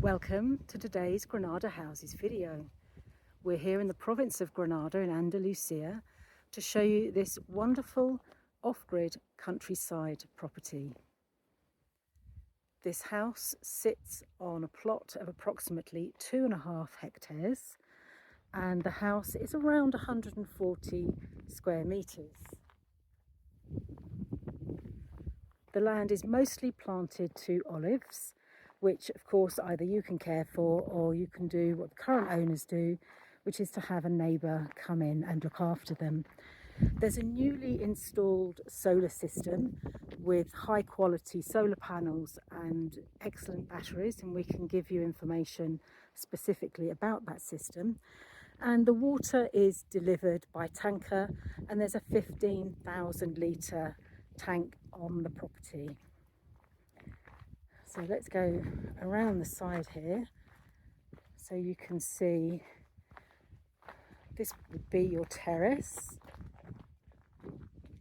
Welcome to today's Granada Houses video. We're here in the province of Granada in Andalusia to show you this wonderful off-grid countryside property. This house sits on a plot of approximately 2.5 hectares and the house is around 140 square metres. The land is mostly planted to olives, which of course either you can care for or you can do what the current owners do, which is to have a neighbour come in and look after them. There's a newly installed solar system with high quality solar panels and excellent batteries, and we can give you information specifically about that system. And the water is delivered by tanker, and there's a 15,000 litre tank on the property. So let's go around the side here so you can see this would be your terrace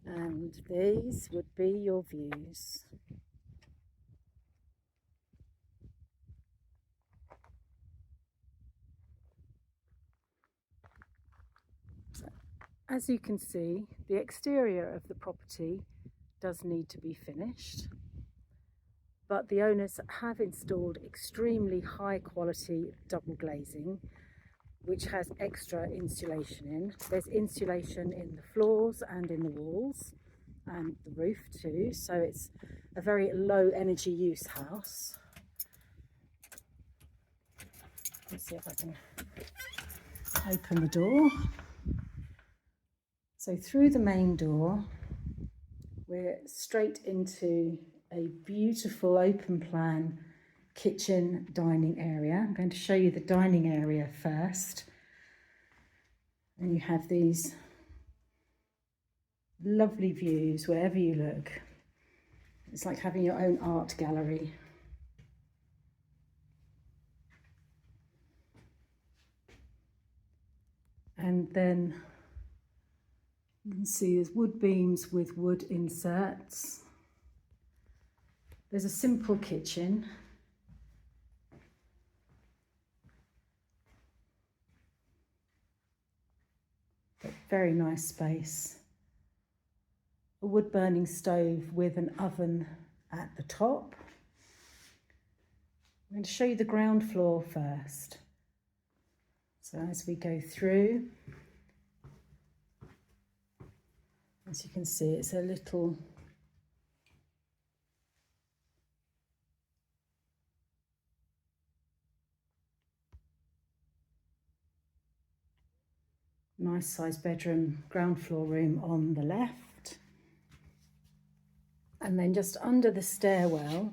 and these would be your views. So, as you can see, the exterior of the property does need to be finished, but the owners have installed extremely high quality double glazing which has extra insulation in. There's insulation in the floors and in the walls and the roof too, so it's a very low energy use house. Let's see if I can open the door. So through the main door we're straight into a beautiful open plan kitchen dining area. I'm going to show you the dining area first. And you have these lovely views wherever you look. It's like having your own art gallery. And then you can see there's wood beams with wood inserts. There's a simple kitchen. But very nice space. A wood burning stove with an oven at the top. I'm going to show you the ground floor first. So as we go through, as you can see, it's a little nice size bedroom, ground floor room on the left. And then just under the stairwell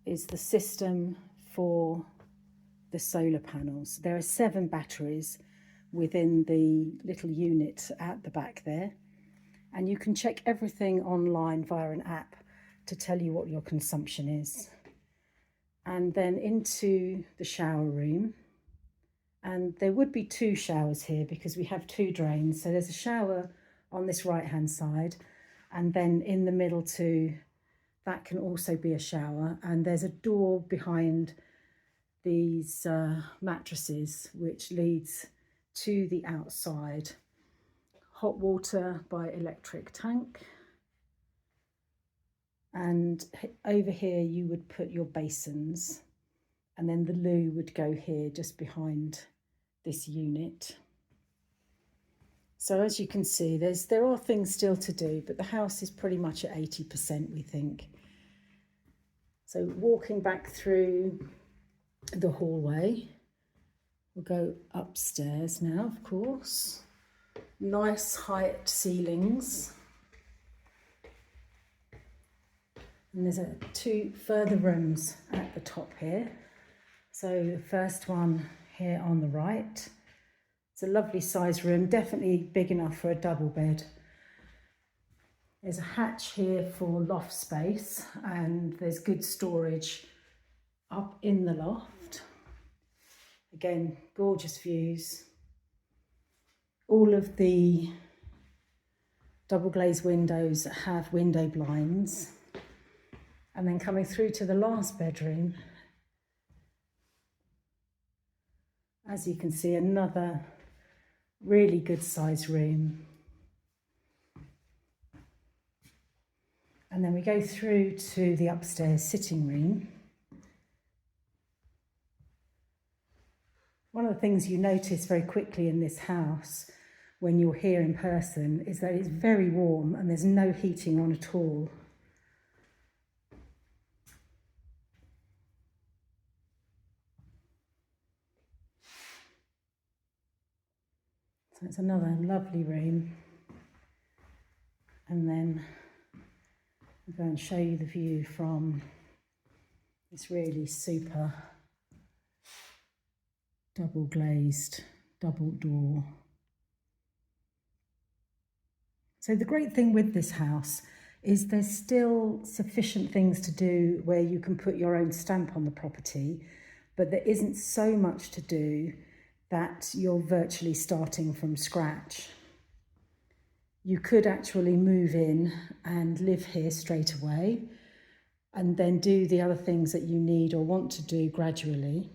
is the system for the solar panels. There are 7 batteries within the little unit at the back there. And you can check everything online via an app to tell you what your consumption is. And then into the shower room. And there would be 2 showers here because we have 2 drains. So there's a shower on this right hand side, and then in the middle too, that can also be a shower. And there's a door behind these mattresses which leads to the outside. Hot water by electric tank. And over here you would put your basins, and then the loo would go here just behind this unit. So as you can see, there are things still to do, but the house is pretty much at 80%, we think. So walking back through the hallway, we'll go upstairs now, of course. Nice height ceilings. And there's 2 further rooms at the top here. So the first one here on the right. It's a lovely size room, definitely big enough for a double bed. There's a hatch here for loft space, and there's good storage up in the loft. Again, gorgeous views. All of the double glazed windows have window blinds. And then coming through to the last bedroom, as you can see, another really good sized room. And then we go through to the upstairs sitting room. One of the things you notice very quickly in this house when you're here in person is that it's very warm and there's no heating on at all. So it's another lovely room. And then I'll go and show you the view from this really super double glazed, double door. So the great thing with this house is there's still sufficient things to do where you can put your own stamp on the property, but there isn't so much to do that you're virtually starting from scratch. You could actually move in and live here straight away and then do the other things that you need or want to do gradually.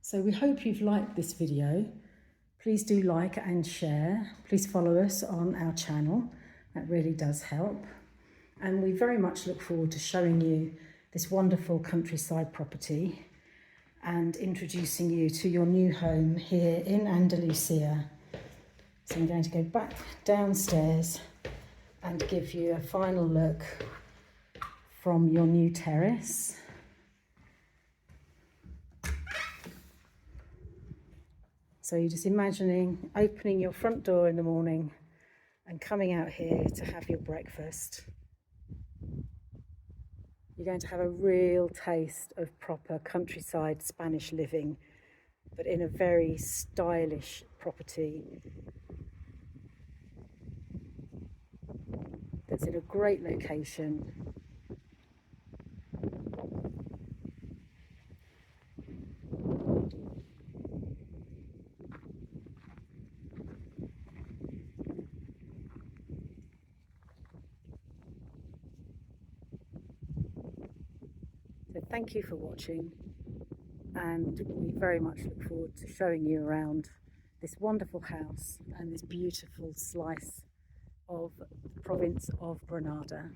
So we hope you've liked this video. Please do like and share. Please follow us on our channel. That really does help. And we very much look forward to showing you this wonderful countryside property and introducing you to your new home here in Andalusia. So I'm going to go back downstairs and give you a final look from your new terrace. So you're just imagining opening your front door in the morning and coming out here to have your breakfast. You're going to have a real taste of proper countryside Spanish living, but in a very stylish property that's in a great location. So thank you for watching, and we very much look forward to showing you around this wonderful house and this beautiful slice of the province of Granada.